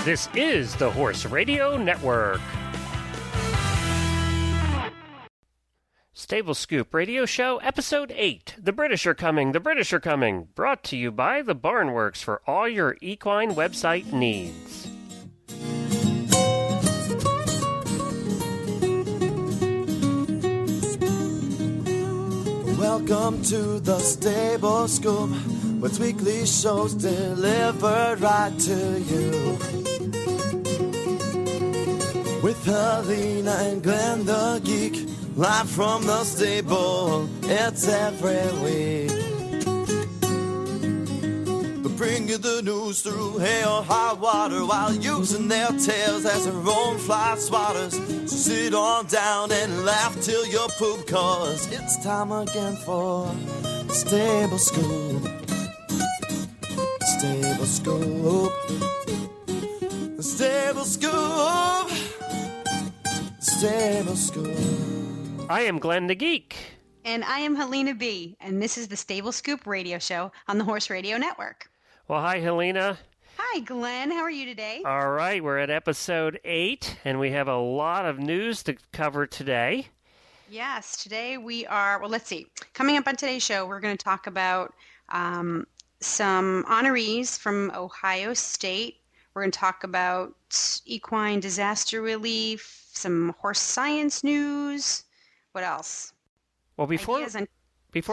This is the Horse Radio Network. Stable Scoop Radio Show, Episode 8. The British are coming, the British are coming. Brought to you by the Barnworks for all your equine website needs. Welcome to the Stable Scoop, with weekly shows delivered right to you. With Helena and Glenn the Geek, live from the stable, it's every week. They bring you the news through hail or high water, while using their tails as their own fly swatters. So sit on down and laugh till you poop, cause it's time again for Stable Scoop. Stable Scoop. Stable Scoop. Stable Scoop. I am Glenn the Geek. And I am Helena B. And this is the Stable Scoop Radio Show on the Horse Radio Network. Well, hi, Helena. Hi, Glenn. How are you today? All right, we're at Episode 8, and we have a lot of news to cover today. Yes, today we are, well, let's see. Coming up on today's show, we're going to talk about some honorees from Ohio State. We're going to talk about equine disaster relief, some horse science news. What else? Well, before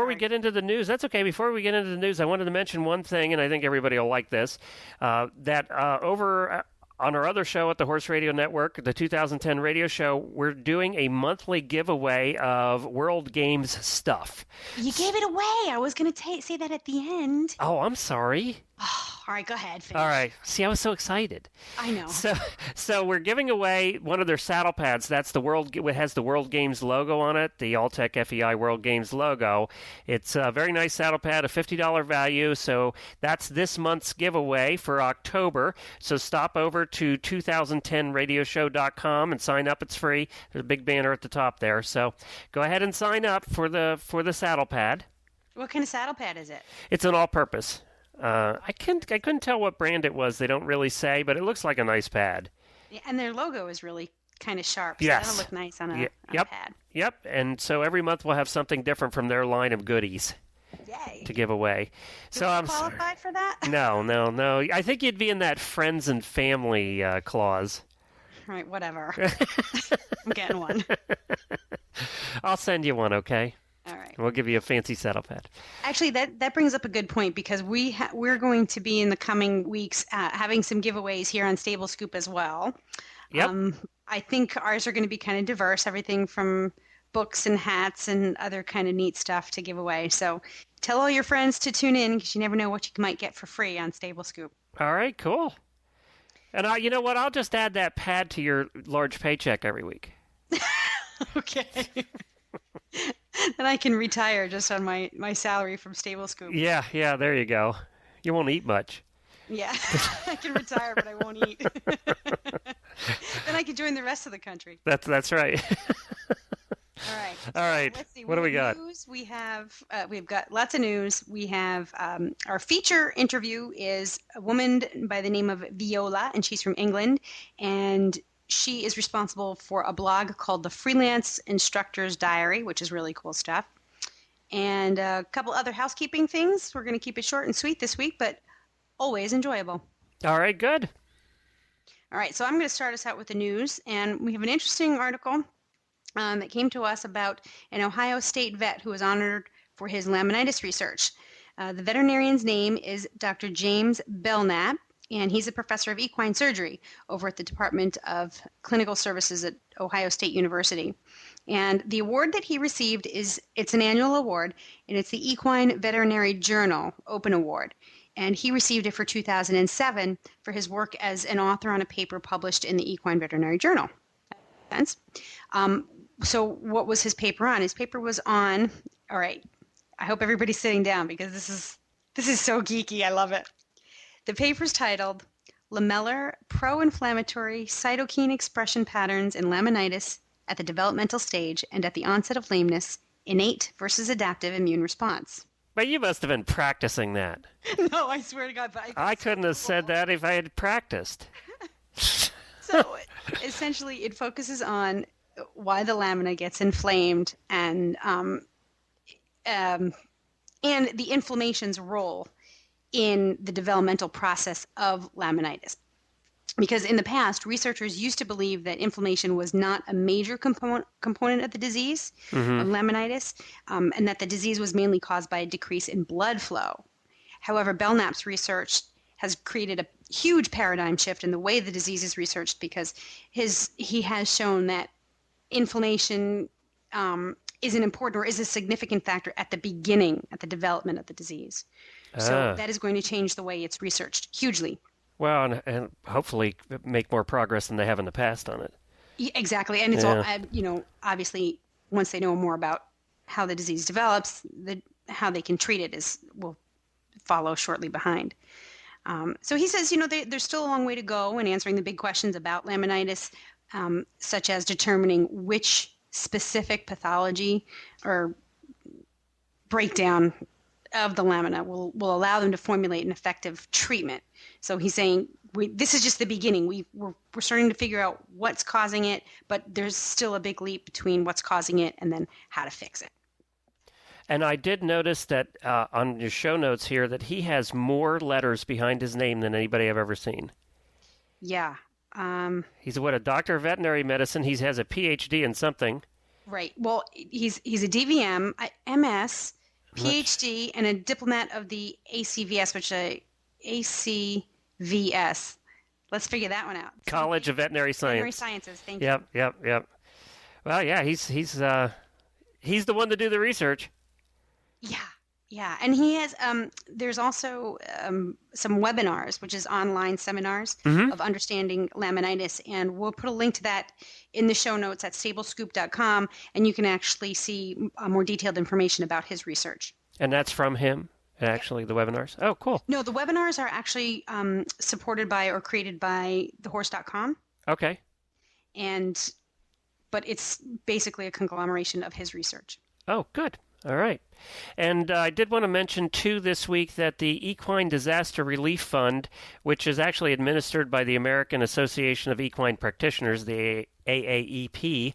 we get into the news, that's okay. Before we get into the news, I wanted to mention one thing, and I think everybody will like this, that over on our other show at the Horse Radio Network, the 2010 radio show, we're doing a monthly giveaway of World Games stuff. You gave it away. I was going to say that at the end. Oh, I'm sorry. Oh, all right, go ahead. Finish. All right. See, I was so excited. I know. So we're giving away one of their saddle pads. That's it has the World Games logo on it, the Alltech FEI World Games logo. It's a very nice saddle pad, a $50 value. So that's this month's giveaway for October. So stop over to 2010radioshow.com and sign up. It's free. There's a big banner at the top there. So go ahead and sign up for the saddle pad. What kind of saddle pad is it? It's an all-purpose. I couldn't tell what brand it was. They don't really say, but it looks like a nice pad. Yeah, and their logo is really kind of sharp. So yes. That'll look nice on a pad. Yep. And so every month we'll have something different from their line of goodies. Yay. To give away. So I'm qualified for that? No. I think you'd be in that friends and family clause. All right, whatever. I'm getting one. I'll send you one, okay? All right. We'll give you a fancy saddle pad. Actually, that brings up a good point, because we're going to be in the coming weeks having some giveaways here on Stable Scoop as well. Yep. I think ours are going to be kind of diverse, everything from books and hats and other kind of neat stuff to give away. So tell all your friends to tune in, because you never know what you might get for free on Stable Scoop. All right, cool. And you know what? I'll just add that pad to your large paycheck every week. Okay. Then I can retire just on my salary from Stable Scoop. Yeah, there you go. You won't eat much. Yeah, I can retire, but I won't eat. Then I can join the rest of the country. That's right. All right. So let's see. What do we got? News we've got lots of news. We have our feature interview is a woman by the name of Viola, and she's from England, and she is responsible for a blog called the Freelance Instructors Diary, which is really cool stuff. And a couple other housekeeping things. We're going to keep it short and sweet this week, but always enjoyable. All right, good. All right, so I'm going to start us out with the news, and we have an interesting article that came to us about an Ohio State vet who was honored for his laminitis research. The veterinarian's name is Dr. James Belknap, and he's a professor of equine surgery over at the Department of Clinical Services at Ohio State University. And the award that he received it's an annual award, and it's the Equine Veterinary Journal Open Award. And he received it for 2007 for his work as an author on a paper published in the Equine Veterinary Journal. So what was his paper on? His paper was on, all right, I hope everybody's sitting down, because this is so geeky. I love it. The paper's titled Lamellar Pro-Inflammatory Cytokine Expression Patterns in Laminitis at the Developmental Stage and at the Onset of Lameness, Innate versus Adaptive Immune Response. But you must have been practicing that. No, I swear to God. But I couldn't have said that if I had practiced. So essentially, it focuses on why the lamina gets inflamed and the inflammation's role in the developmental process of laminitis. Because in the past, researchers used to believe that inflammation was not a major component of the disease of laminitis, and that the disease was mainly caused by a decrease in blood flow. However, Belknap's research has created a huge paradigm shift in the way the disease is researched, because he has shown that inflammation is an important or is a significant factor at the beginning, at the development of the disease. So that is going to change the way it's researched hugely. Well, and hopefully make more progress than they have in the past on it. Yeah, exactly. And it's all, obviously, once they know more about how the disease develops, how they can treat it will follow shortly behind. So he says, there's still a long way to go in answering the big questions about laminitis, such as determining which specific pathology or breakdown of the lamina will allow them to formulate an effective treatment. So he's saying this is just the beginning. We're starting to figure out what's causing it, but there's still a big leap between what's causing it and then how to fix it. And I did notice that on your show notes here that he has more letters behind his name than anybody I've ever seen. Yeah. He's a doctor of veterinary medicine. He has a PhD in something. Right. Well, he's a DVM, MS, PhD, and a diplomat of the ACVS, which ACVS. Let's figure that one out. College of Veterinary Science. Veterinary Sciences. Thank you. Yep. Well, yeah, he's the one to do the research. Yeah, and he has. There's also some webinars, which is online seminars of understanding laminitis, and we'll put a link to that in the show notes at stablescoop.com, and you can actually see more detailed information about his research. And that's from him, actually, the webinars? Oh, cool. No, the webinars are actually supported by or created by thehorse.com. Okay. But it's basically a conglomeration of his research. Oh, good. All right. And I did want to mention, too, this week that the Equine Disaster Relief Fund, which is actually administered by the American Association of Equine Practitioners, the AAEP,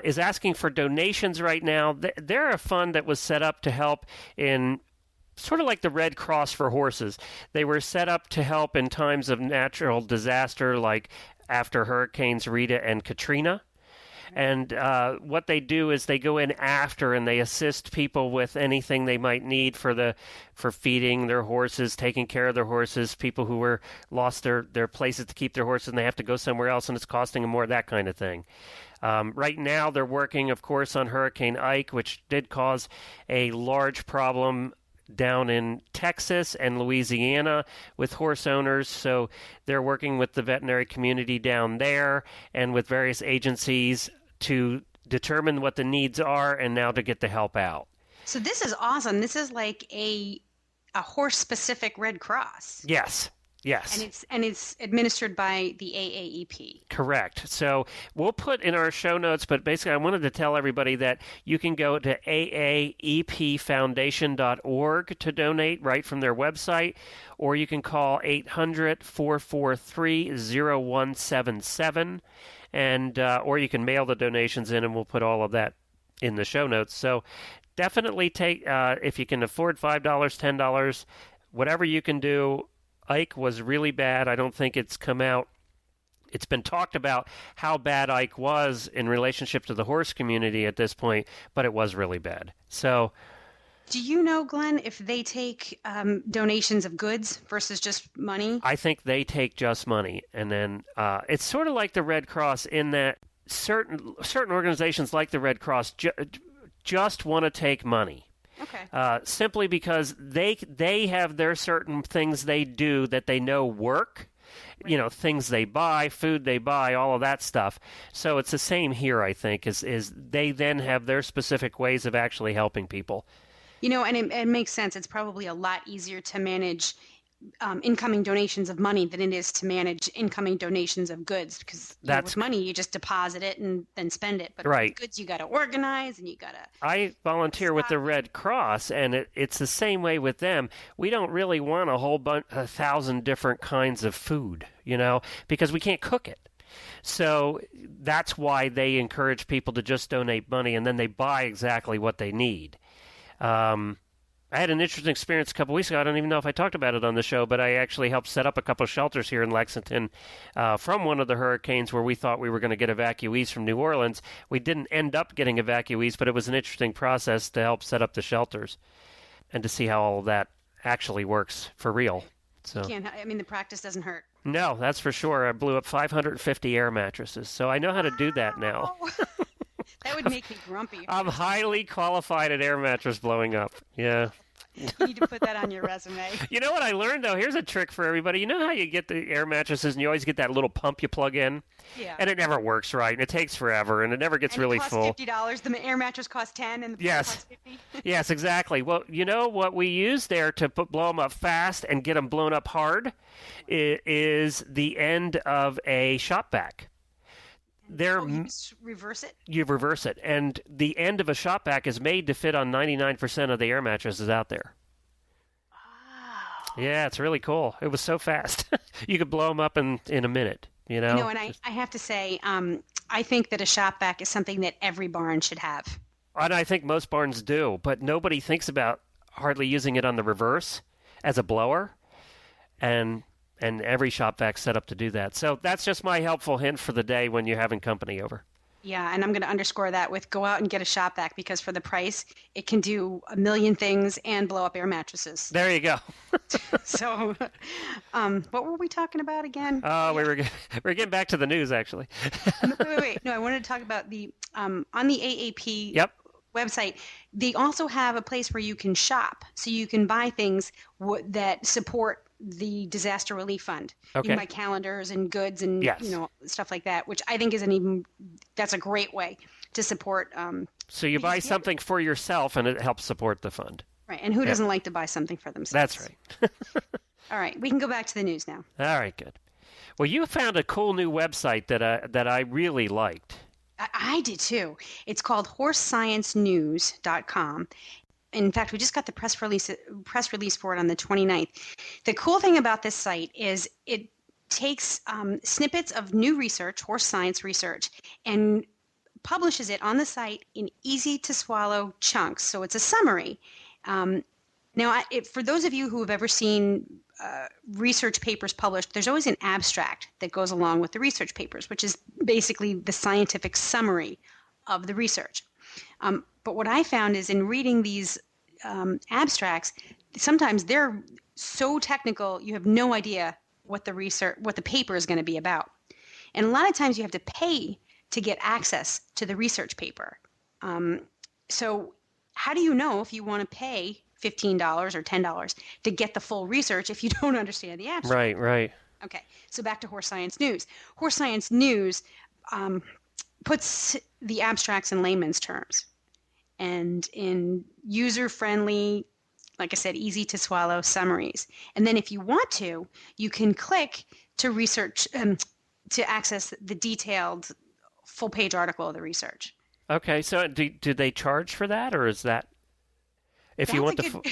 is asking for donations right now. They're a fund that was set up to help in sort of like the Red Cross for horses. They were set up to help in times of natural disaster, like after Hurricanes Rita and Katrina. And what they do is they go in after and they assist people with anything they might need for feeding their horses, taking care of their horses, people who were lost their places to keep their horses and they have to go somewhere else and it's costing them more, that kind of thing. Right now they're working, of course, on Hurricane Ike, which did cause a large problem down in Texas and Louisiana with horse owners. So they're working with the veterinary community down there and with various agencies to determine what the needs are and now to get the help out. So this is awesome. This is like a horse-specific Red Cross. Yes. And it's administered by the AAEP. Correct. So we'll put in our show notes, but basically I wanted to tell everybody that you can go to aaepfoundation.org to donate right from their website, or you can call 800-443-0177, and or you can mail the donations in, and we'll put all of that in the show notes. So definitely take, if you can afford $5, $10, whatever you can do. Ike was really bad. I don't think it's come out. It's been talked about how bad Ike was in relationship to the horse community at this point, but it was really bad. So, do you know, Glenn, if they take donations of goods versus just money? I think they take just money, and then it's sort of like the Red Cross in that certain organizations like the Red Cross just want to take money. Okay. Simply because they have their certain things they do that they know work, right. Things they buy, food they buy, all of that stuff. So it's the same here, I think, is they then have their specific ways of actually helping people. And it makes sense. It's probably a lot easier to manage incoming donations of money than it is to manage incoming donations of goods, because with money you just deposit it and then spend it, but right. With goods you got to organize and you got to. I volunteer with the Red Cross, and it's the same way with them. We don't really want a whole 1,000 different kinds of food, because we can't cook it. So that's why they encourage people to just donate money, and then they buy exactly what they need. I had an interesting experience a couple weeks ago. I don't even know if I talked about it on the show, but I actually helped set up a couple of shelters here in Lexington from one of the hurricanes where we thought we were going to get evacuees from New Orleans. We didn't end up getting evacuees, but it was an interesting process to help set up the shelters and to see how all of that actually works for real. So, the practice doesn't hurt. No, that's for sure. I blew up 550 air mattresses, so I know how to do that now. That would make me grumpy. I'm highly qualified at air mattress blowing up. Yeah. You need to put that on your resume. You know what I learned, though? Here's a trick for everybody. You know how you get the air mattresses and you always get that little pump you plug in? Yeah. And it never works right, and it takes forever, and it never gets really full. It costs $50. The air mattress costs $10, and the pump costs $50. Yes, exactly. Well, you know what we use there to blow them up fast and get them blown up hard is the end of a shop vac. You reverse it? You reverse it. And the end of a shop vac is made to fit on 99% of the air mattresses out there. Wow. Yeah, it's really cool. It was so fast. You could blow them up in a minute, you know? And I have to say, I think that a shop vac is something that every barn should have. And I think most barns do, but nobody thinks about hardly using it on the reverse as a blower. And every shop vac's set up to do that. So that's just my helpful hint for the day when you're having company over. Yeah, and I'm going to underscore that with go out and get a shop vac, because for the price, it can do a million things and blow up air mattresses. There you go. So, what were we talking about again? Oh, we were getting back to the news, actually. Wait. No, I wanted to talk about the on the AAP website. They also have a place where you can shop, so you can buy things that support the disaster relief fund. Okay. You can buy calendars and goods and stuff like that, which I think that's a great way to support. So you buy something for yourself, and it helps support the fund. Right, and who doesn't like to buy something for themselves? That's right. All right, we can go back to the news now. All right, good. Well, you found a cool new website that I really liked. I did too. It's called horsesciencenews.com. In fact, we just got the press release for it on the 29th. The cool thing about this site is it takes snippets of new research, horse science research, and publishes it on the site in easy-to-swallow chunks. So it's a summary. Now, for those of you who have ever seen research papers published, there's always an abstract that goes along with the research papers, which is basically the scientific summary of the research. But what I found is in reading these abstracts, sometimes they're so technical you have no idea what the paper is going to be about. And a lot of times you have to pay to get access to the research paper. So how do you know if you want to pay $15 or $10 to get the full research if you don't understand the abstract? Right. Okay, so back to Horse Science News. Horse Science News puts the abstracts in layman's terms and in user-friendly, like I said, easy-to-swallow summaries. And then if you want to, you can click to research to access the detailed full-page article of the research. Okay, so do they charge for that, or is that if you want the full?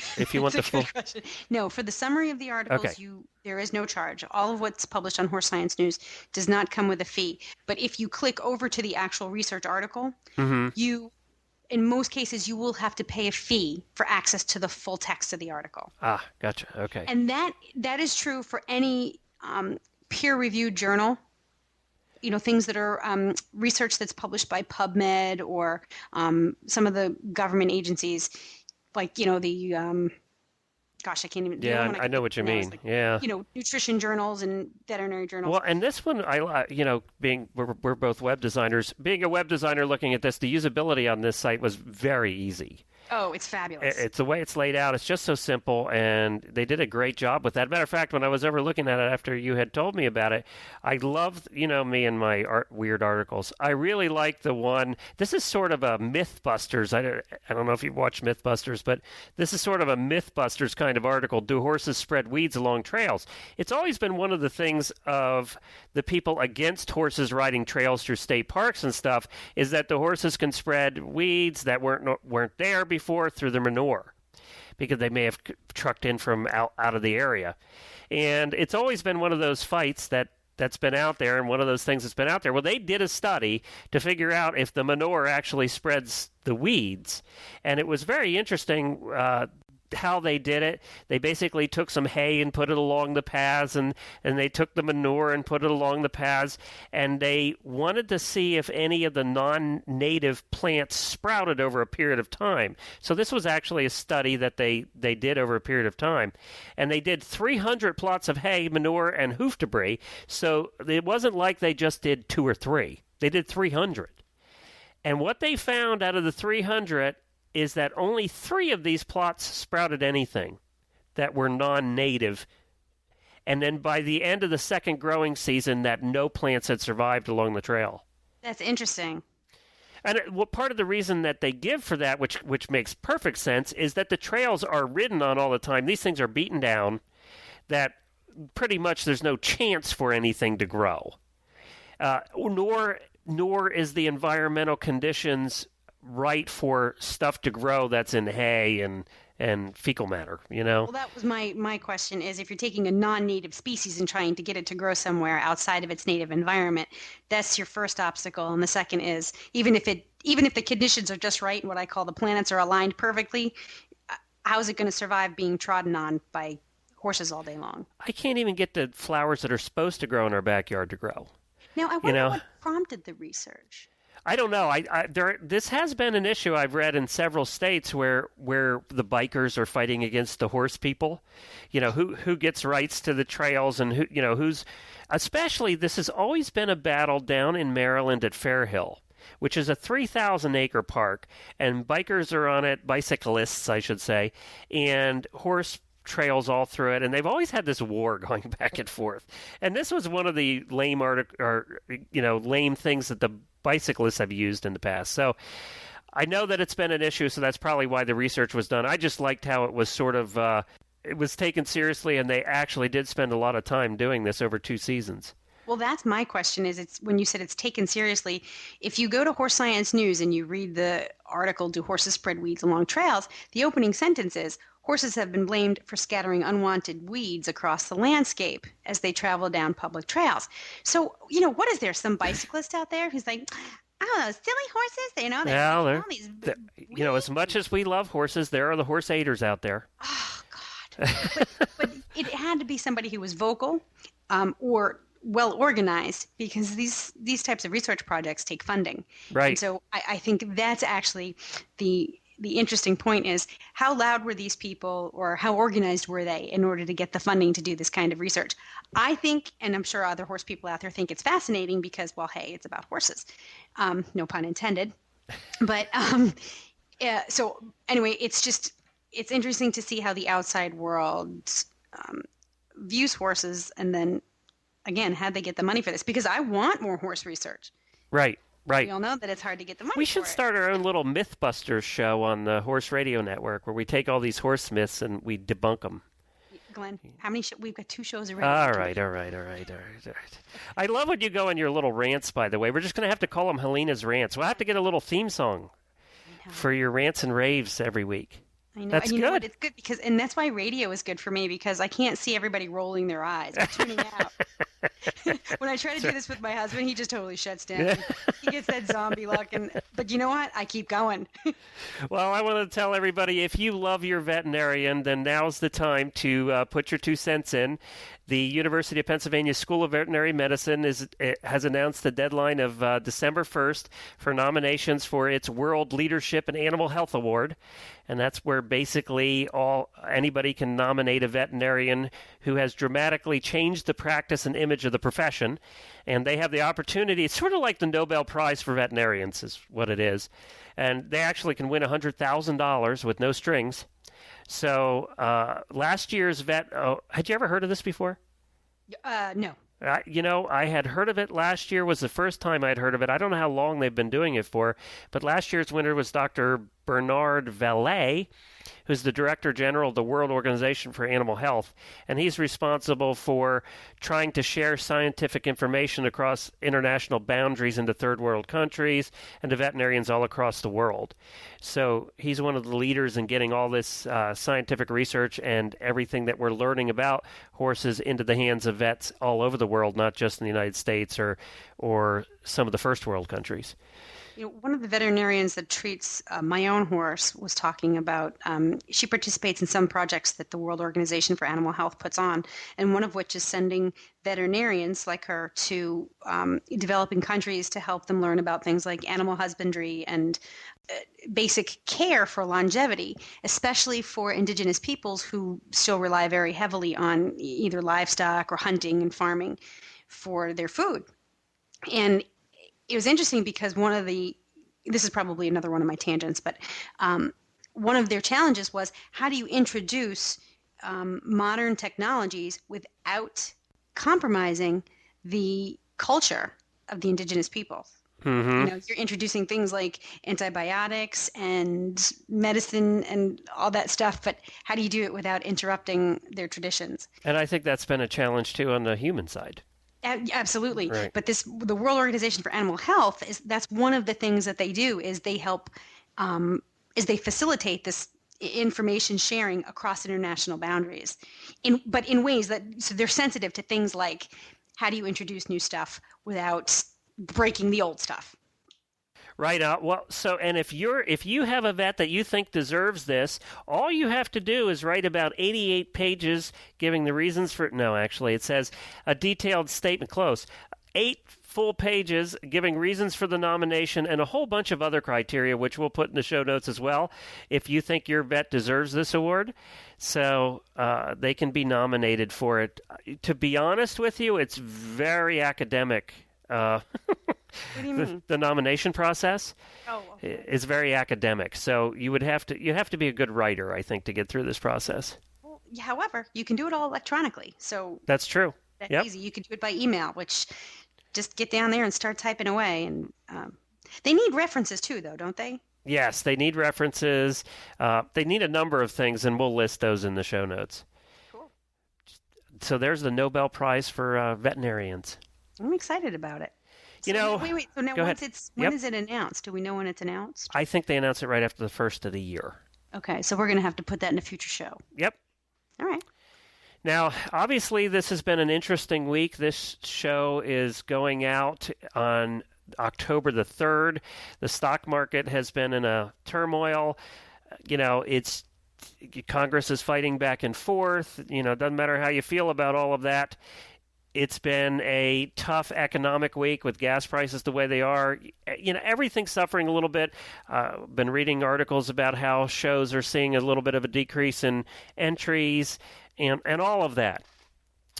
Question. No, for the summary of the articles, there is no charge. All of what's published on Horse Science News does not come with a fee. But if you click over to the actual research article, in most cases, you will have to pay a fee for access to the full text of the article. Ah, gotcha. Okay. And that is true for any peer-reviewed journal. You know, things that are research that's published by PubMed or some of the government agencies, like, the gosh, I can't even. Yeah, I know what you mean. Yeah. Nutrition journals and veterinary journals. Well, and this one, we're both web designers. Being a web designer looking at this, the usability on this site was very easy. Oh, it's fabulous. It's the way it's laid out. It's just so simple, and they did a great job with that. Matter of fact, when I was ever looking at it after you had told me about it, I loved, me and my weird articles. I really liked the one. This is sort of a Mythbusters. I don't know if you've watched Mythbusters, but this is sort of a Mythbusters kind of article. Do horses spread weeds along trails? It's always been one of the things of the people against horses riding trails through state parks and stuff is that the horses can spread weeds that weren't there before through the manure because they may have trucked in from out of the area. And it's always been one of those fights that that's been out there, and one of those things that's been out there. Well, they did a study to figure out if the manure actually spreads the weeds, and it was very interesting how they did it. They basically took some hay and put it along the paths, and they took the manure and put it along the paths, and they wanted to see if any of the non-native plants sprouted over a period of time. So this was actually a study that they did over a period of time. And they did 300 plots of hay, manure, and hoof debris. So it wasn't like they just did 2 or 3. They did 300. And what they found out of the 300 is that only 3 of these plots sprouted anything that were non-native. And then by the end of the second growing season, that no plants had survived along the trail. That's interesting. And part of the reason that they give for that, which makes perfect sense, is that the trails are ridden on all the time. These things are beaten down, that pretty much there's no chance for anything to grow. Nor is the environmental conditions right for stuff to grow that's in hay and fecal matter, Well, that was my question is, if you're taking a non-native species and trying to get it to grow somewhere outside of its native environment, that's your first obstacle. And the second is, even if the conditions are just right and what I call the planets are aligned perfectly, how is it going to survive being trodden on by horses all day long? I can't even get the flowers that are supposed to grow in our backyard to grow. Now, I wonder what prompted the research. I don't know. This has been an issue I've read in several states where the bikers are fighting against the horse people. Who gets rights to the trails, and who's especially, this has always been a battle down in Maryland at Fair Hill, which is a 3,000-acre park, and bikers are on it, bicyclists, I should say, and horse trails all through it, and they've always had this war going back and forth. And this was one of the lame things that the bicyclists have used in the past. So I know that it's been an issue, so that's probably why the research was done. I just liked how it was sort of it was taken seriously, and they actually did spend a lot of time doing this over 2 seasons. Well, that's my question, is it's when you said it's taken seriously, if you go to Horse Science News and you read the article, "Do Horses Spread Weeds Along Trails?" the opening sentence is, "Horses have been blamed for scattering unwanted weeds across the landscape as they travel down public trails." So, what is there? Some bicyclist out there who's like, I don't know, silly horses? As much as we love horses, there are the horse haters out there. Oh, God. But it had to be somebody who was vocal or well organized, because these types of research projects take funding. Right. And so I think that's actually the interesting point, is how loud were these people, or how organized were they in order to get the funding to do this kind of research? I think, and I'm sure other horse people out there think it's fascinating because, well, hey, it's about horses. No pun intended. But so anyway, it's interesting to see how the outside world views horses, and then again, how'd they get the money for this? Because I want more horse research. Right. We all know that it's hard to get the money. We should start our own little Mythbusters show on the Horse Radio Network, where we take all these horse myths and we debunk them. Glenn, how many? We've got 2 shows already. All right. I love when you go on your little rants, by the way. We're just going to have to call them Helena's Rants. We'll have to get a little theme song for your rants and raves every week. I know. That's and you good. know what? It's good and that's why radio is good for me, because I can't see everybody rolling their eyes or tuning out. When I try to do this with my husband, he just totally shuts down. He gets that zombie look. But you know what? I keep going. Well, I want to tell everybody, if you love your veterinarian, then now's the time to put your 2 cents in. The University of Pennsylvania School of Veterinary Medicine has announced the deadline of December 1st for nominations for its World Leadership in Animal Health Award. And that's where basically anybody can nominate a veterinarian who has dramatically changed the practice and image of the profession. And they have the opportunity, it's sort of like the Nobel Prize for veterinarians is what it is. And they actually can win $100,000 with no strings. So last year's had you ever heard of this before? No. I had heard of it. Last year was the first time I'd heard of it. I don't know how long they've been doing it for, but last year's winner was Dr. Bernard Vallet, who's the Director General of the World Organization for Animal Health, and he's responsible for trying to share scientific information across international boundaries into third world countries and to veterinarians all across the world. So he's one of the leaders in getting all this scientific research and everything that we're learning about horses into the hands of vets all over the world, not just in the United States or some of the first world countries. One of the veterinarians that treats my own horse was talking about, she participates in some projects that the World Organization for Animal Health puts on, and one of which is sending veterinarians like her to developing countries to help them learn about things like animal husbandry and basic care for longevity, especially for indigenous peoples who still rely very heavily on either livestock or hunting and farming for their food. And it was interesting because this is probably another one of my tangents, but one of their challenges was, how do you introduce modern technologies without compromising the culture of the indigenous people? Mm-hmm. You're introducing things like antibiotics and medicine and all that stuff, but how do you do it without interrupting their traditions? And I think that's been a challenge too on the human side. Absolutely. Right. But the World Organization for Animal Health, that's one of the things that they do, is they help, is they facilitate this information sharing across international boundaries, but in ways that, so they're sensitive to things like, how do you introduce new stuff without breaking the old stuff? Right. And if you have a vet that you think deserves this, all you have to do is write about 88 pages giving the reasons for. No, actually, it says a detailed statement. Close. 8 full pages giving reasons for the nomination and a whole bunch of other criteria, which we'll put in the show notes as well, if you think your vet deserves this award. So they can be nominated for it. To be honest with you, it's very academic. What do you mean? The nomination process is very academic. So you have to be a good writer, I think, to get through this process. Well, however, you can do it all electronically. So that's true. That's Yep. easy. You can do it by email, which just get down there and start typing away. And they need references too, though, don't they? Yes, they need references. They need a number of things, and we'll list those in the show notes. Cool. So there's the Nobel Prize for veterinarians. I'm excited about it. So wait. So now, when is it announced? Do we know when it's announced? I think they announce it right after the first of the year. Okay, so we're going to have to put that in a future show. Yep. All right. Now, obviously, this has been an interesting week. This show is going out on October the 3rd. The stock market has been in a turmoil. Congress is fighting back and forth. It doesn't matter how you feel about all of that. It's been a tough economic week with gas prices the way they are. Everything's suffering a little bit. Been reading articles about how shows are seeing a little bit of a decrease in entries and all of that.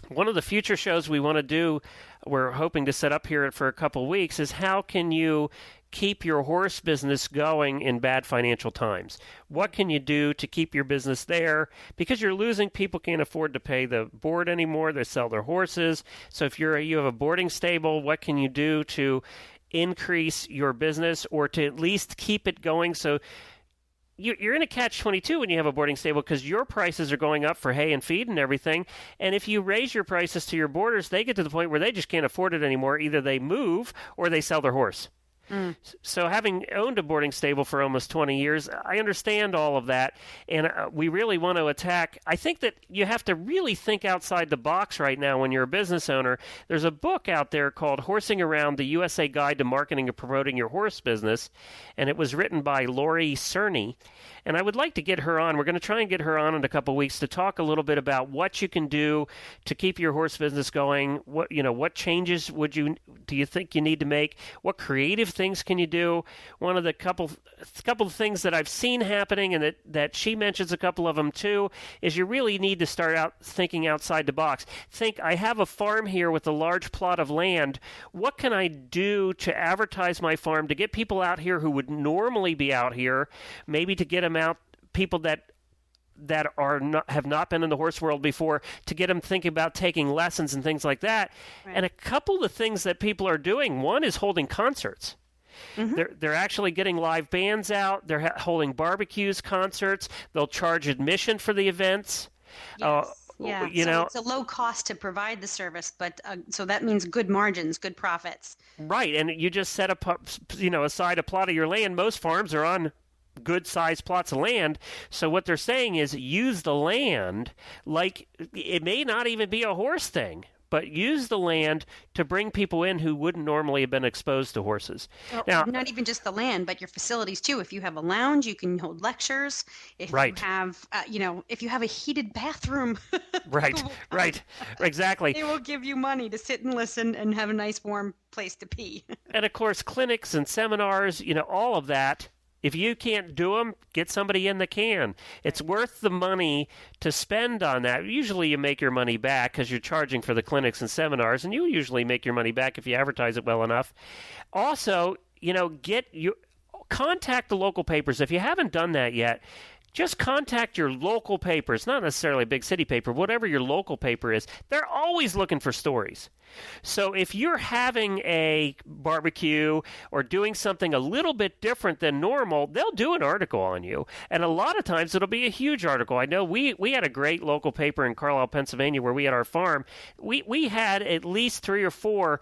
One of the future shows we want to do, we're hoping to set up here for a couple weeks, is how can you keep your horse business going in bad financial times? What can you do to keep your business there? Because you're losing, people can't afford to pay the board anymore. They sell their horses. So if you have a boarding stable, what can you do to increase your business or to at least keep it going? So you're in a catch-22 when you have a boarding stable because your prices are going up for hay and feed and everything. And if you raise your prices to your boarders, they get to the point where they just can't afford it anymore. Either they move or they sell their horse. So having owned a boarding stable for almost 20 years, I understand all of that, and we really want to attack. I think that you have to really think outside the box right now when you're a business owner. There's a book out there called Horsing Around, the USA Guide to Marketing and Promoting Your Horse Business, and it was written by Lori Cerny. And I would like to get her on. We're going to try and get her on in a couple of weeks to talk a little bit about what you can do to keep your horse business going. What changes do you think you need to make? What creative things can you do? One of the couple of things that I've seen happening, and that she mentions a couple of them too, is you really need to start out thinking outside the box. Think, I have a farm here with a large plot of land. What can I do to advertise my farm to get people out here who would normally be out here, maybe to get them out, people that have not been in the horse world before, to get them thinking about taking lessons and things like that. Right. And a couple of the things that people are doing, one is holding concerts. They're actually getting live bands out. They're holding barbecues, concerts. They'll charge admission for the events. Yes. Yeah. You So know, it's a low cost to provide the service, but so that means good margins, good profits. right. And you just set up, aside a plot of your land. Most farms are on good-sized plots of land. So what they're saying is use the land like it may not even be a horse thing, but use the land to bring people in who wouldn't normally have been exposed to horses. Now, not even just the land, but your facilities too. If you have a lounge, you can hold lectures. If right. you have, if you have a heated bathroom, right, exactly. They will give you money to sit and listen and have a nice warm place to pee. And of course, clinics and seminars, all of that. If you can't do them, get somebody in that can. It's worth the money to spend on that. Usually you make your money back because you're charging for the clinics and seminars, and you usually make your money back if you advertise it well enough. Also, contact the local papers. If you haven't done that yet, just contact your local papers, not necessarily a big city paper, whatever your local paper is. They're always looking for stories. So if you're having a barbecue or doing something a little bit different than normal, they'll do an article on you. And a lot of times it'll be a huge article. I know we had a great local paper in Carlisle, Pennsylvania, where we had our farm. We had at least 3 or 4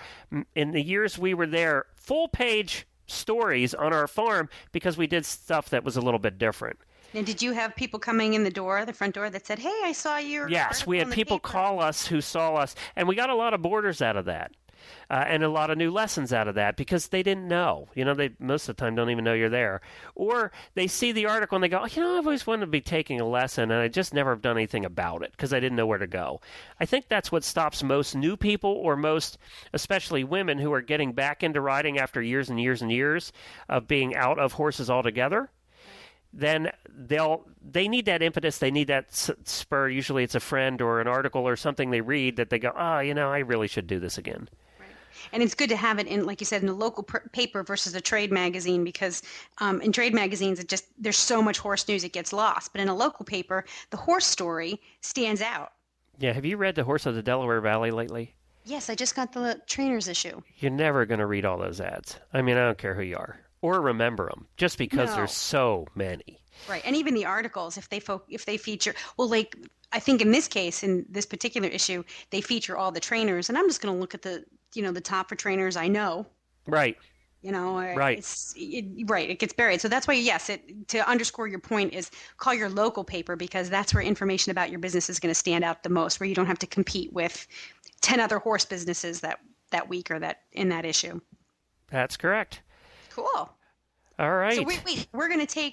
in the years we were there, full-page stories on our farm because we did stuff that was a little bit different. And did you have people coming in the front door that said, "Hey, I saw you"? Yes, we had people call us who saw us, and we got a lot of boarders out of that, and a lot of new lessons out of that because they didn't know. They most of the time don't even know you're there, or they see the article and they go, I've always wanted to be taking a lesson, and I just never have done anything about it because I didn't know where to go. I think that's what stops most new people, or most, especially women who are getting back into riding after years and years and years of being out of horses altogether. Then they need that impetus. They need that spur. Usually it's a friend or an article or something they read that they go, I really should do this again. Right. And it's good to have it in, like you said, in a local paper versus a trade magazine, because in trade magazines, there's so much horse news it gets lost. But in a local paper, the horse story stands out. Yeah. Have you read The Horse of the Delaware Valley lately? Yes, I just got the trainer's issue. You're never going to read all those ads. I mean, I don't care who you are. Or remember them, just because there's so many. Right, and even the articles, if they feature, like I think in this case, in this particular issue, they feature all the trainers, and I'm just going to look at the top for trainers I know. Right. Right. It gets buried. So that's why, yes, to underscore your point is call your local paper, because that's where information about your business is going to stand out the most, where you don't have to compete with 10 other horse businesses that week or that in that issue. That's correct. Cool. All right. So we're going to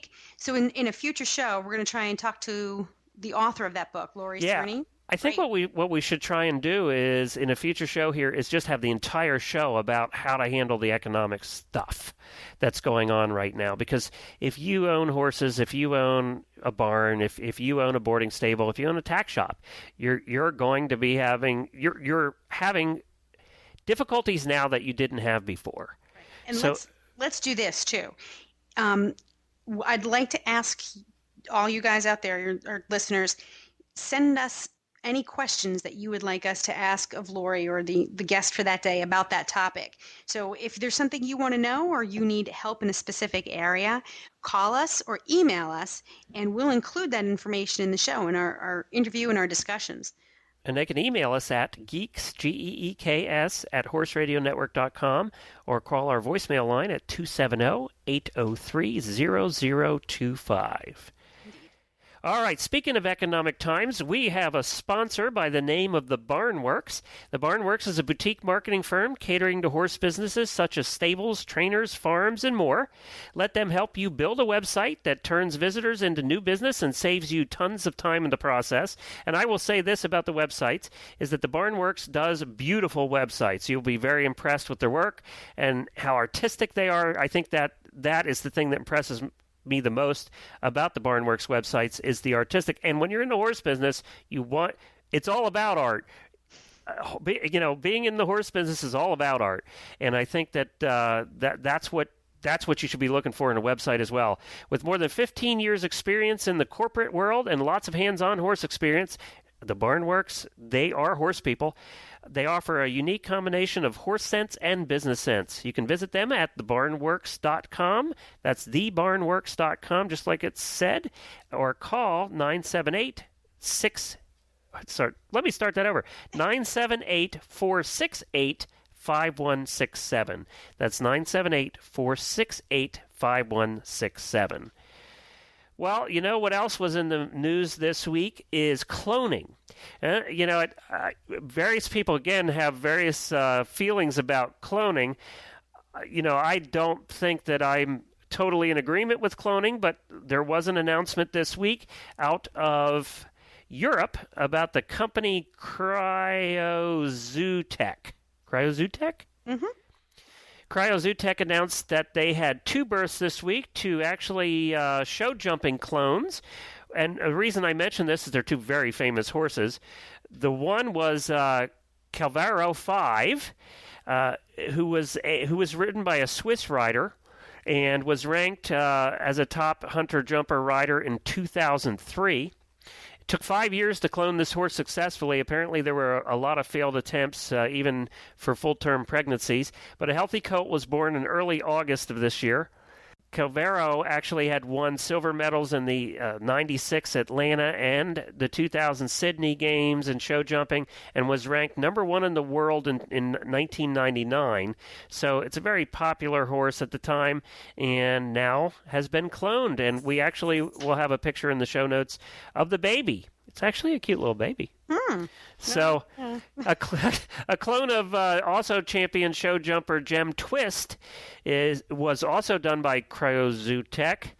in a future show, we're going to try and talk to the author of that book, Lori Cerny. I think what we should try and do is, in a future show here, is just have the entire show about how to handle the economic stuff that's going on right now. Because if you own horses, if you own a barn, if you own a boarding stable, if you own a tack shop, you're going to be having difficulties now that you didn't have before. Right. And let's do this too. I'd like to ask all you guys out there, our listeners, send us any questions that you would like us to ask of Lori or the guest for that day about that topic. So if there's something you want to know or you need help in a specific area, call us or email us, and we'll include that information in the show, in our interview and our discussions. And they can email us at geeks, Geeks, at horseradionetwork.com, or call our voicemail line at 270-803-0025. All right, speaking of economic times, we have a sponsor by the name of The Barnworks. The Barnworks is a boutique marketing firm catering to horse businesses such as stables, trainers, farms, and more. Let them help you build a website that turns visitors into new business and saves you tons of time in the process. And I will say this about the websites, is that The Barnworks does beautiful websites. You'll be very impressed with their work and how artistic they are. I think that is the thing that impresses me the most about the Barnworks websites, is the artistic. And when you're in the horse business, it's all about art. Being in the horse business is all about art. And I think that that's what you should be looking for in a website as well. With more than 15 years experience in the corporate world and lots of hands-on horse experience, the Barnworks, they are horse people. They offer a unique combination of horse sense and business sense. You can visit them at thebarnworks.com. That's thebarnworks.com, just like it said, or call 978-6. Sorry, let me start that over. 978-468-5167. That's 978-468-5167. Well, you know what else was in the news this week is cloning. Various people, again, have various feelings about cloning. I don't think that I'm totally in agreement with cloning, but there was an announcement this week out of Europe about the company Cryozootech. Cryozootech? Mm-hmm. Cryozootech announced that they had 2 births this week to actually show jumping clones. And the reason I mention this is they're 2 very famous horses. The one was Calvaro 5, who was ridden by a Swiss rider and was ranked as a top hunter-jumper rider in 2003. It took 5 years to clone this horse successfully. Apparently, there were a lot of failed attempts, even for full-term pregnancies. But a healthy colt was born in early August of this year. Calvaro actually had won silver medals in the 96 Atlanta and the 2000 Sydney Games in show jumping, and was ranked number 1 in the world in 1999. So it's a very popular horse at the time, and now has been cloned. And we actually will have a picture in the show notes of the baby. It's actually a cute little baby. So a clone of also champion show jumper Gem Twist was also done by Cryozootech,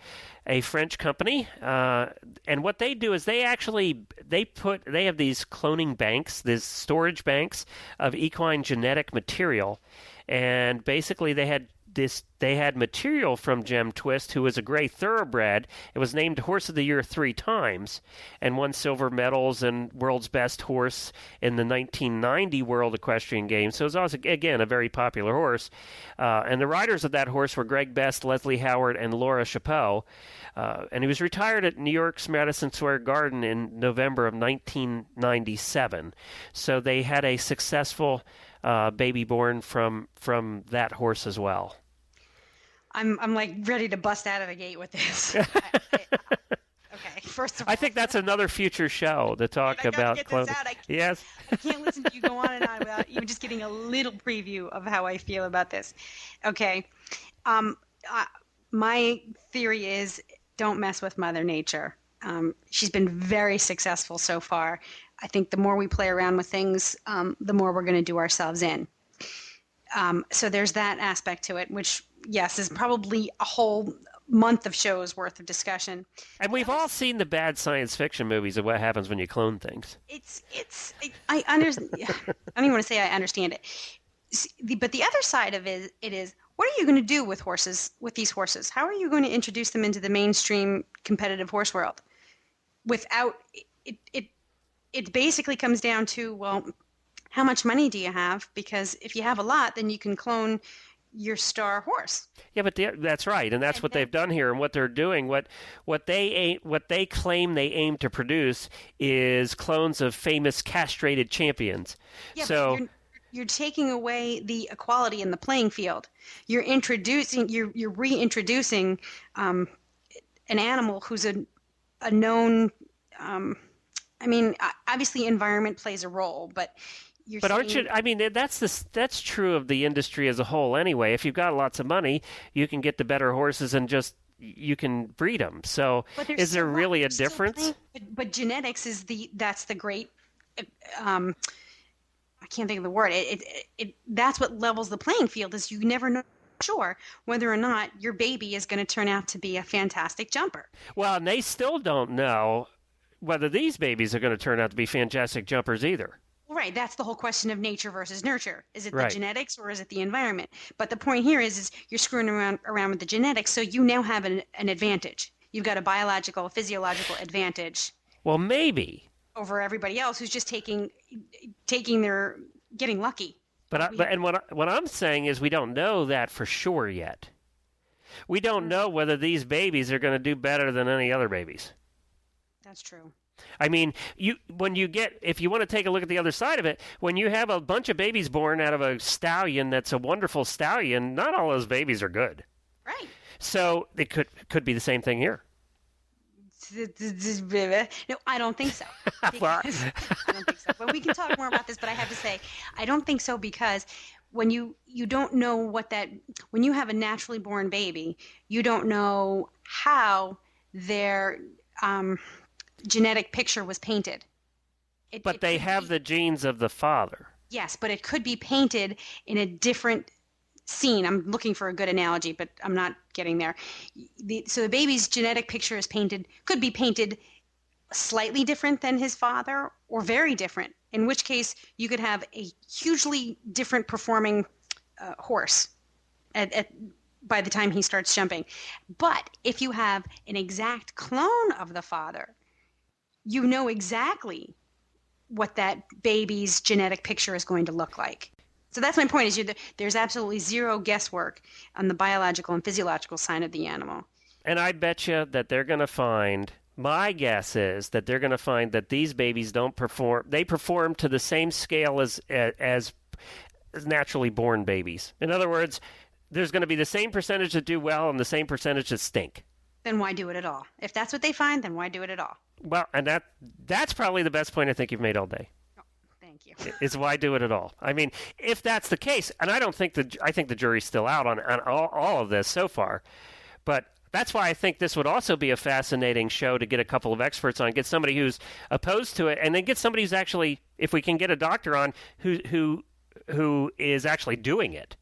a French company. And what they do is they have these cloning banks, these storage banks of equine genetic material. And basically they had material from Gem Twist, who was a gray thoroughbred. It was named Horse of the Year 3 times and won silver medals and World's Best Horse in the 1990 World Equestrian Games. So it was also, again, a very popular horse. And the riders of that horse were Greg Best, Leslie Howard, and Laura Chapeau. And he was retired at New York's Madison Square Garden in November of 1997. So they had a successful baby born from that horse as well. I'm like ready to bust out of the gate with this. Okay, first of all, I think that's another future show to talk about clothing. Yes. I can't listen to you go on and on without even just getting a little preview of how I feel about this. Okay. My theory is don't mess with Mother Nature. She's been very successful so far. I think the more we play around with things, the more we're going to do ourselves in. So there's that aspect to it, which, yes, is probably a whole month of shows worth of discussion. And we've all seen the bad science fiction movies of what happens when you clone things. I understand. I don't even want to say I understand it. But the other side of it is, what are you going to do with these horses? How are you going to introduce them into the mainstream competitive horse world? Without it basically comes down to, well, how much money do you have? Because if you have a lot, then you can clone your star horse. Yeah, but that's right, and that's what they've done here, and what they're doing. What they claim they aim to produce is clones of famous castrated champions. Yeah, so but you're taking away the equality in the playing field. You're reintroducing an animal who's a known. Obviously, environment plays a role, but. Aren't you? I mean, that's true of the industry as a whole. Anyway, if you've got lots of money, you can get the better horses and you can breed them. So, is there really a difference? But genetics that's the great. I can't think of the word. That's what levels the playing field. Is you never know sure whether or not your baby is going to turn out to be a fantastic jumper. Well, and they still don't know whether these babies are going to turn out to be fantastic jumpers either. Right, that's the whole question of nature versus nurture. Is it the genetics or is it the environment? But the point here is you're screwing around with the genetics, so you now have an advantage. You've got a biological, physiological advantage. Well, maybe. Over everybody else who's just getting lucky. But what I'm saying is we don't know that for sure yet. We don't know whether these babies are going to do better than any other babies. That's true. I mean, if you want to take a look at the other side of it, when you have a bunch of babies born out of a stallion that's a wonderful stallion, not all those babies are good. Right. So it could be the same thing here. No, I don't think so. Well, I don't think so. But we can talk more about this, but I have to say, I don't think so because when you don't know when you have a naturally born baby, you don't know how their genetic picture was painted. But they have the genes of the father. Yes, but it could be painted in a different scene. I'm looking for a good analogy, but I'm not getting there. So the baby's genetic picture could be painted slightly different than his father or very different, in which case you could have a hugely different performing horse by the time he starts jumping. But if you have an exact clone of the father, you know exactly what that baby's genetic picture is going to look like. So that's my point, is there's absolutely zero guesswork on the biological and physiological side of the animal. And I bet you that they're going to find, my guess is that they're going to find that these babies don't perform, they perform to the same scale as naturally born babies. In other words, there's going to be the same percentage that do well and the same percentage that stink. Then why do it at all? If that's what they find, then why do it at all? Well, and that's probably the best point I think you've made all day. Thank you. Is why do it at all? I mean, if that's the case, and I think the jury's still out on all of this so far, but that's why I think this would also be a fascinating show to get a couple of experts on, get somebody who's opposed to it, and then get somebody who's actually, if we can get a doctor on who is actually doing it,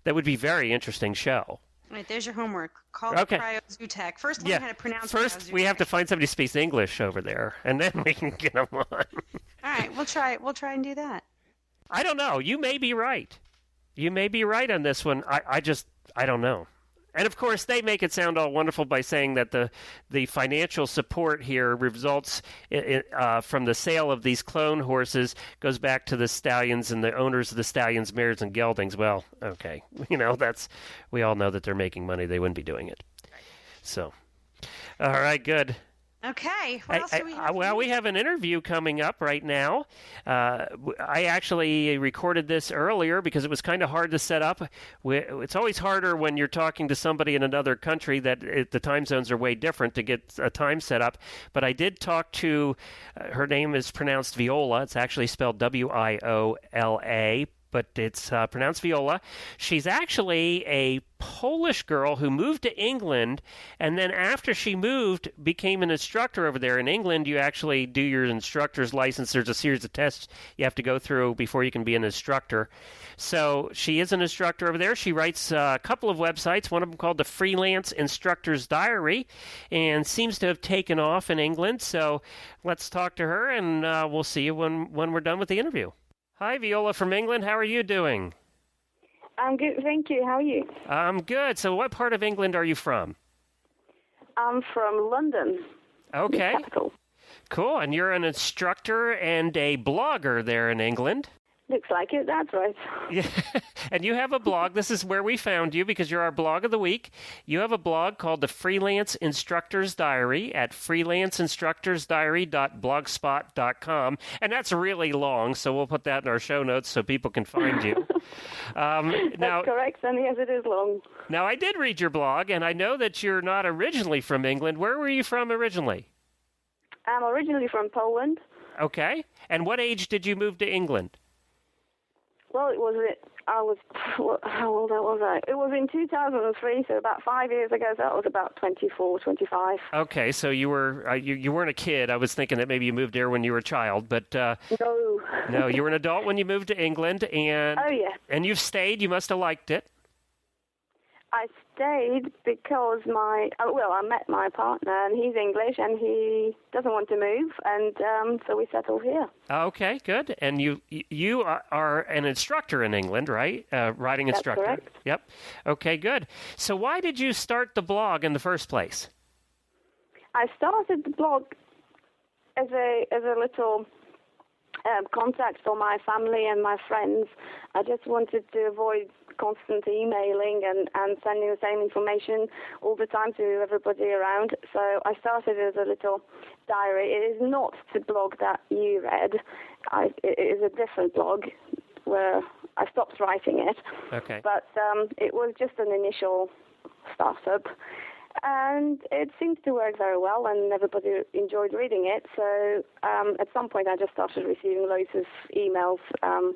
that would be a very interesting show. All right, there's your homework. Call Cryozutech. First, learn how to pronounce First, we have to find somebody who speaks English over there, and then we can get them on. All right, we'll try and do that. I don't know. You may be right. You may be right on this one. I don't know. And of course, they make it sound all wonderful by saying that the financial support here results from the sale of these clone horses goes back to the stallions and the owners of the stallions, mares, and geldings. Well, okay, we all know that they're making money. They wouldn't be doing it. So, all right, good. Okay. What else do we have? We have an interview coming up right now. I actually recorded this earlier because it was kind of hard to set up. It's always harder when you're talking to somebody in another country that the time zones are way different to get a time set up. But I did talk to, her name is pronounced Viola. It's actually spelled Wiola, but it's pronounced Viola. She's actually a Polish girl who moved to England, and then after she moved, became an instructor over there. In England, you actually do your instructor's license. There's a series of tests you have to go through before you can be an instructor. So she is an instructor over there. She writes a couple of websites, one of them called the Freelance Instructors Diary, and seems to have taken off in England. So let's talk to her, and we'll see you when we're done with the interview. Hi, Viola from England. How are you doing? I'm good, thank you. How are you? I'm good. So what part of England are you from? I'm from London. Okay. Cool. And you're an instructor and a blogger there in England. Looks like it, that's right. Yeah. And you have a blog. This is where we found you because you're our blog of the week. You have a blog called the Freelance Instructors Diary at freelanceinstructorsdiary.blogspot.com. And that's really long, so we'll put that in our show notes so people can find you. That's correct, and yes, it is long. Now, I did read your blog, and I know that you're not originally from England. Where were you from originally? I'm originally from Poland. Okay. And what age did you move to England? Well, how old was I? It was in 2003, so about 5 years ago, so that was about 24, 25. Okay, so you were you weren't a kid. I was thinking that maybe you moved there when you were a child, but No, you were an adult when you moved to England, and Oh, yeah. And you've stayed. You must have liked it. I stayed because I met my partner, and he's English, and he doesn't want to move, and so we settled here. Okay, good. And you are an instructor in England, right? Riding instructor. That's correct. Yep. Okay, good. So why did you start the blog in the first place? I started the blog as a little contact for my family and my friends. I just wanted to avoid constant emailing and sending the same information all the time to everybody around. So I started as a little diary. It is not the blog that you read. It is a different blog where I stopped writing it. Okay. But it was just an initial startup. And it seems to work very well, and everybody enjoyed reading it. So at some point, I just started receiving loads of emails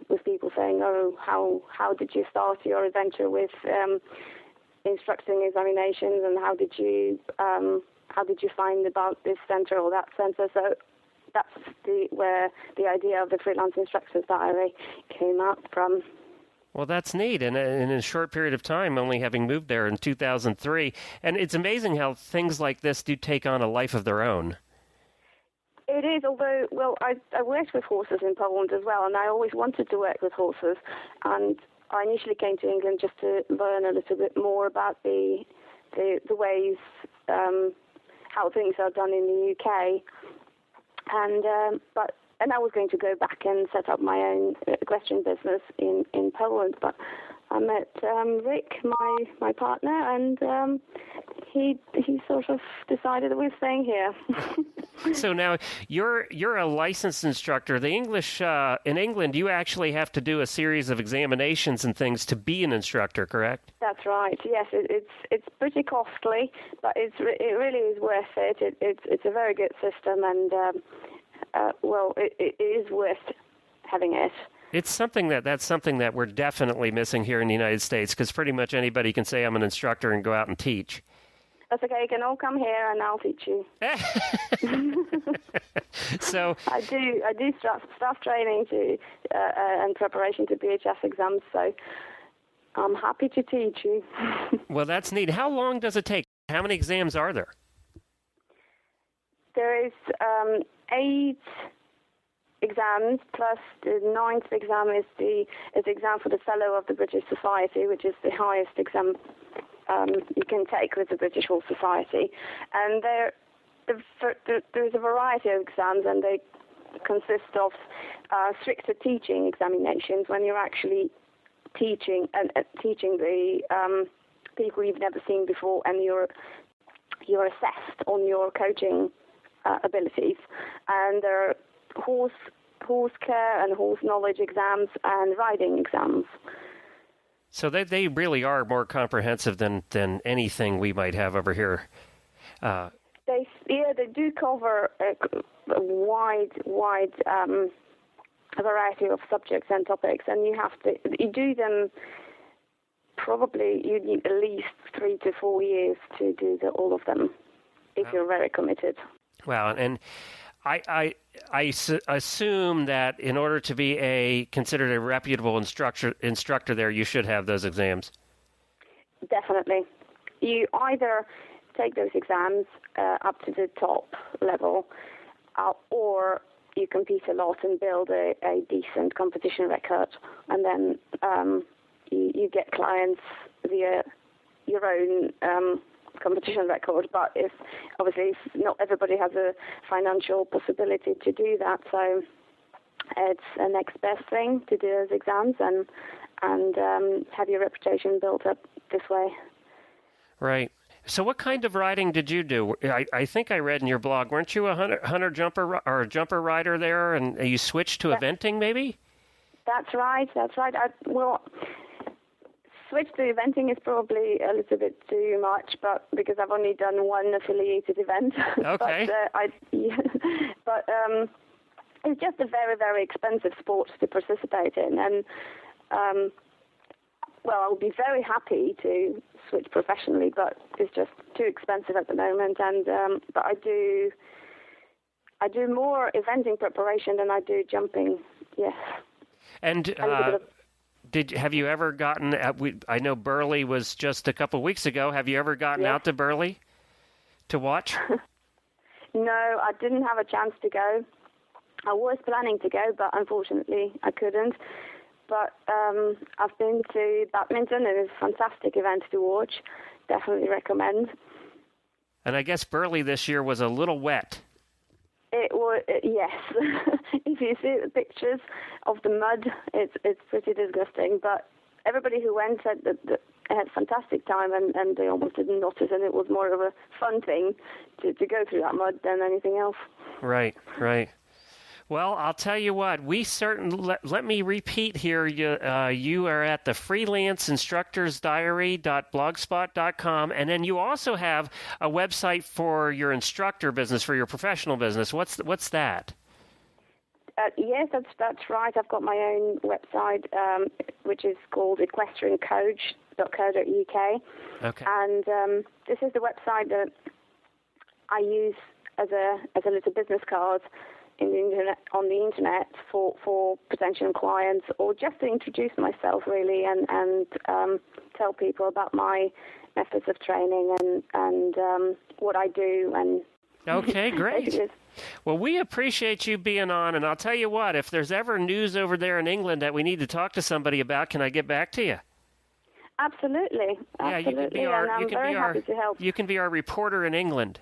with people saying, "Oh, how did you start your adventure with instructing examinations, and how did you find about this center or that center?" So that's where the idea of the Freelance Instructors Diary came up from. Well, that's neat. And in a short period of time, only having moved there in 2003. And it's amazing how things like this do take on a life of their own. It is, although, well, I worked with horses in Poland as well, and I always wanted to work with horses. And I initially came to England just to learn a little bit more about the ways, how things are done in the UK. And I was going to go back and set up my own equestrian business in Poland, but I met Rick, my partner, and he sort of decided that we're staying here. So now you're a licensed instructor. The English in England, you actually have to do a series of examinations and things to be an instructor, correct? That's right. Yes, it's pretty costly, but it really is worth it. It's a very good system, and it is worth having it. It's that's something that we're definitely missing here in the United States, because pretty much anybody can say I'm an instructor and go out and teach. That's okay. You can all come here and I'll teach you. So I do staff training and preparation to BHS exams, so I'm happy to teach you. Well, that's neat. How long does it take? How many exams are there? There is 8 exams, plus the 9th exam is the exam for the Fellow of the British Society, which is the highest exam you can take with the British Horse Society. And there's a variety of exams, and they consist of stricter teaching examinations when you're actually teaching the people you've never seen before, and you're assessed on your coaching abilities. And there are horse care and horse knowledge exams and riding exams. So they really are more comprehensive than anything we might have over here. They do cover a wide variety of subjects and topics, and you do them. Probably you need at least 3 to 4 years to do all of them if you're very committed. Wow, and I assume that in order to be considered a reputable instructor there, you should have those exams. Definitely. You either take those exams up to the top level, or you compete a lot and build a decent competition record, and then you get clients via your own competition record. But if not everybody has a financial possibility to do that, so it's a next best thing to do those exams and have your reputation built up this way. Right. So what kind of riding did you do? I think I read in your blog, weren't you a hunter jumper or a jumper rider there, and you switched to eventing maybe? That's right. Switch to eventing is probably a little bit too much, but because I've only done one affiliated event. Okay. but it's just a very, very expensive sport to participate in, and I'll be very happy to switch professionally, but it's just too expensive at the moment. And but I do more eventing preparation than I do jumping. Yes. And have you ever gotten? I know Burley was just a couple of weeks ago. Have you ever gotten out to Burley to watch? No, I didn't have a chance to go. I was planning to go, but unfortunately I couldn't. But I've been to badminton, and it's a fantastic event to watch. Definitely recommend. And I guess Burley this year was a little wet. It was, yes. If you see the pictures of the mud, it's pretty disgusting. But everybody who went said that I had a fantastic time, and they almost didn't notice, and it was more of a fun thing to go through that mud than anything else. Right. Well, I'll tell you what, we certainly, let me repeat here, you are at the Freelance Instructors Diary.blogspot.com, and then you also have a website for your instructor business, for your professional business. What's that? Yes, that's right. I've got my own website, which is called equestriancoach.co.uk. Okay. And this is the website that I use as a little business card on the internet for potential clients, or just to introduce myself really, and tell people about my methods of training and what I do. And okay, great. Well, we appreciate you being on, and I'll tell you what, if there's ever news over there in England that we need to talk to somebody about, can I get back to you? Absolutely. Yeah, you can be our, happy to help. You can be our reporter in England.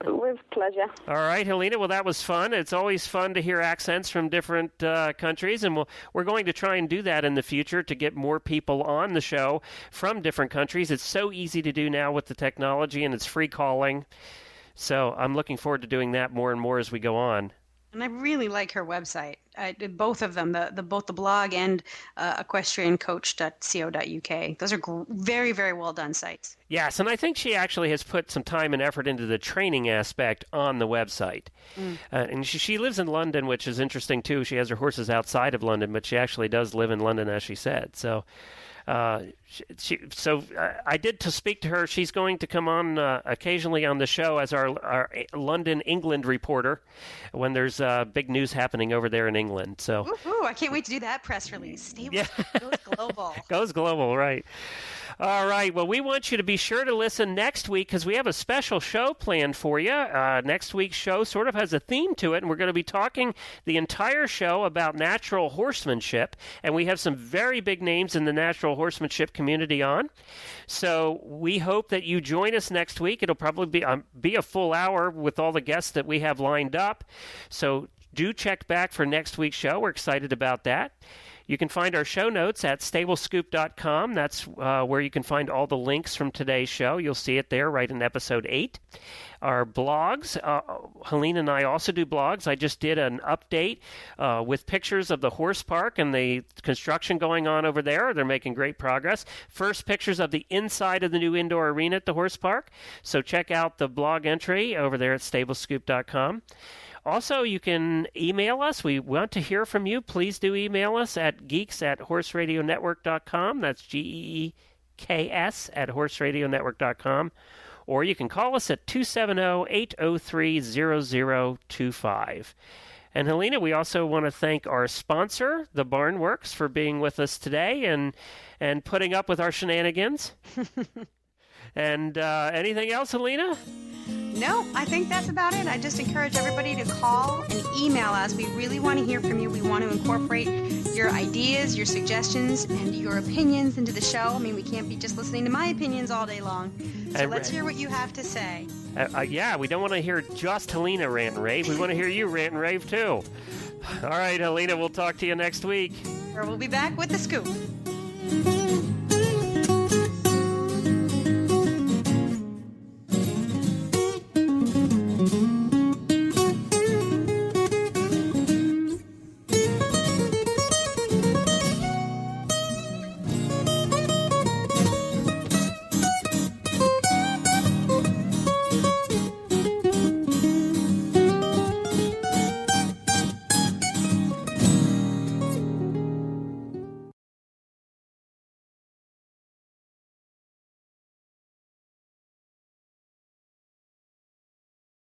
With pleasure. All right, Helena. Well, that was fun. It's always fun to hear accents from different countries, and we're going to try and do that in the future to get more people on the show from different countries. It's so easy to do now with the technology, and it's free calling. So I'm looking forward to doing that more and more as we go on. And I really like her website. Both of them, both the blog and equestriancoach.co.uk. Those are very, very well done sites. Yes, and I think she actually has put some time and effort into the training aspect on the website. And she lives in London, which is interesting too. She has her horses outside of London, but she actually does live in London, as she said. So I did to speak to her. She's going to come on occasionally on the show as our London, England reporter when there's big news happening over there in England. So, woohoo, I can't wait to do that press release. Goes global. Goes global, right. All right. Well, we want you to be sure to listen next week because we have a special show planned for you. Next week's show sort of has a theme to it, and we're going to be talking the entire show about natural horsemanship, and we have some very big names in the natural horsemanship community on. So we hope that you join us next week. It'll probably be a full hour with all the guests that we have lined up. So do check back for next week's show. We're excited about that. You can find our show notes at stablescoop.com. That's where you can find all the links from today's show. You'll see it there right in episode 8. Our blogs, Helena and I also do blogs. I just did an update with pictures of the horse park and the construction going on over there. They're making great progress. First pictures of the inside of the new indoor arena at the horse park. So check out the blog entry over there at stablescoop.com. Also, you can email us. We want to hear from you. Please do email us at geeks@horseradionetwork.com. That's GEEKS at horseradionetwork.com. Or you can call us at 270-803-0025. And Helena, we also want to thank our sponsor, The Barnworks, for being with us today and putting up with our shenanigans. And anything else, Helena? No, I think that's about it. I just encourage everybody to call and email us. We really want to hear from you. We want to incorporate your ideas, your suggestions, and your opinions into the show. I mean, we can't be just listening to my opinions all day long. So let's hear what you have to say. Yeah, we don't want to hear just Helena rant and rave. We want to hear you rant and rave, too. All right, Helena, we'll talk to you next week. Or we'll be back with the scoop.